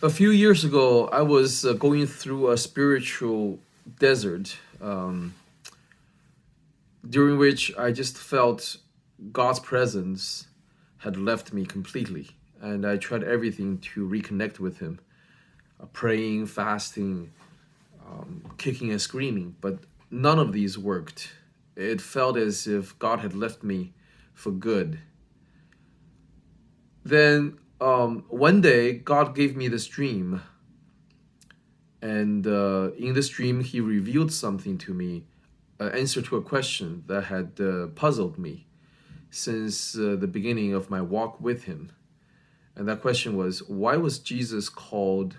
A few years ago, I was going through a spiritual desert, during which I just felt God's presence had left me completely. And I tried everything to reconnect with Him, praying, fasting, kicking and screaming, but none of these worked. It felt as if God had left me for good. Then one day, God gave me this dream, and in this dream, He revealed something to me, an answer to a question that had puzzled me since the beginning of my walk with Him. And that question was, why was Jesus called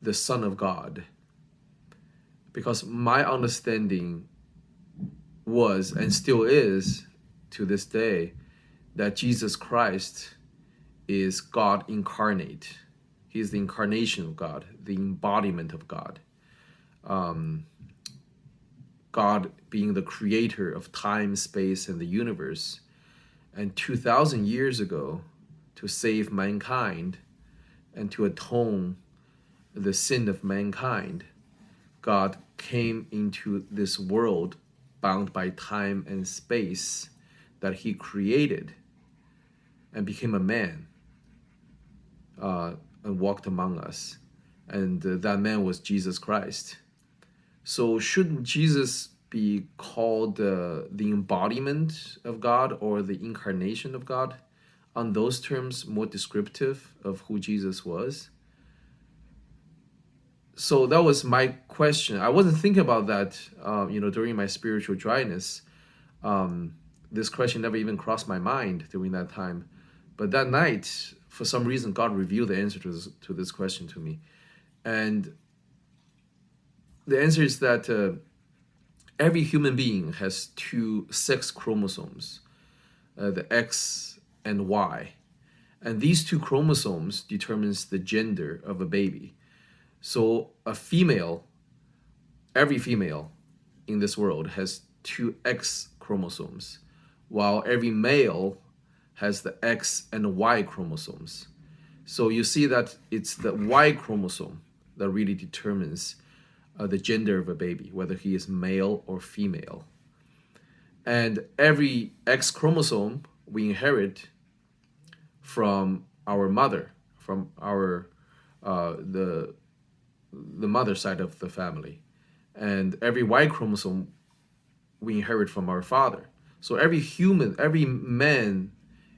the Son of God? Because my understanding was, and still is to this day, that Jesus Christ is God incarnate. He is the incarnation of God, the embodiment of God. God being the creator of time, space, and the universe. And 2,000 years ago, to save mankind and to atone the sin of mankind, God came into this world bound by time and space that He created and became a man, and walked among us. And that man was Jesus Christ. So shouldn't Jesus be called the embodiment of God or the incarnation of God? On those terms, more descriptive of who Jesus was? So that was my question. I wasn't thinking about that, during my spiritual dryness. This question never even crossed my mind during that time. But that night, for some reason, God revealed the answer to this question to me. And the answer is that every human being has two sex chromosomes, the X and Y. And these two chromosomes determines the gender of a baby. So every female in this world has two X chromosomes, while every male has the X and Y chromosomes. So you see that it's the Y chromosome that really determines the gender of a baby, whether he is male or female. And every X chromosome we inherit from our mother, from our the mother side of the family, and every Y chromosome we inherit from our father. So every man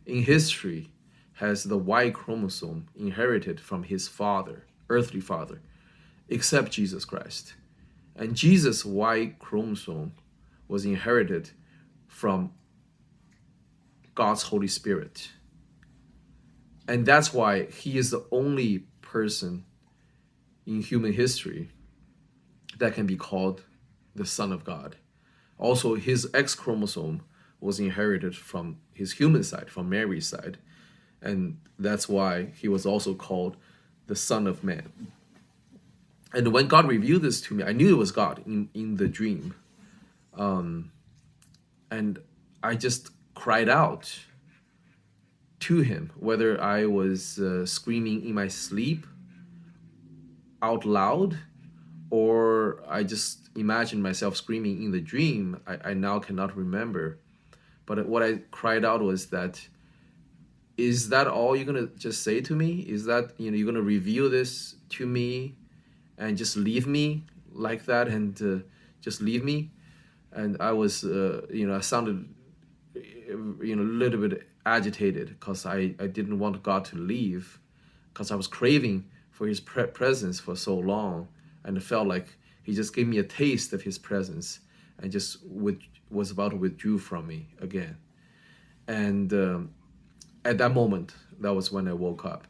in history has the Y chromosome inherited from his father, earthly father, except Jesus Christ. And Jesus' Y chromosome was inherited from God's Holy Spirit. And that's why He is the only person in human history that can be called the Son of God. Also, His X chromosome was inherited from His human side, from Mary's side. And that's why He was also called the Son of Man. And when God revealed this to me, I knew it was God in the dream. And I just cried out to Him, whether I was screaming in my sleep out loud, or I just imagined myself screaming in the dream. I now cannot remember. But what I cried out was that, is that all you're going to just say to me? Is that, you're going to reveal this to me and just leave me like that, and just leave me? And I was, I sounded, a little bit agitated because I didn't want God to leave, because I was craving for His presence for so long, and it felt like He just gave me a taste of His presence and just was about to withdraw from me again. And at that moment, that was when I woke up.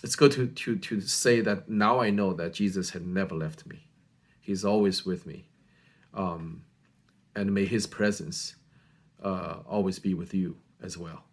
It's good to say that now I know that Jesus had never left me. He's always with me. And may His presence always be with you as well.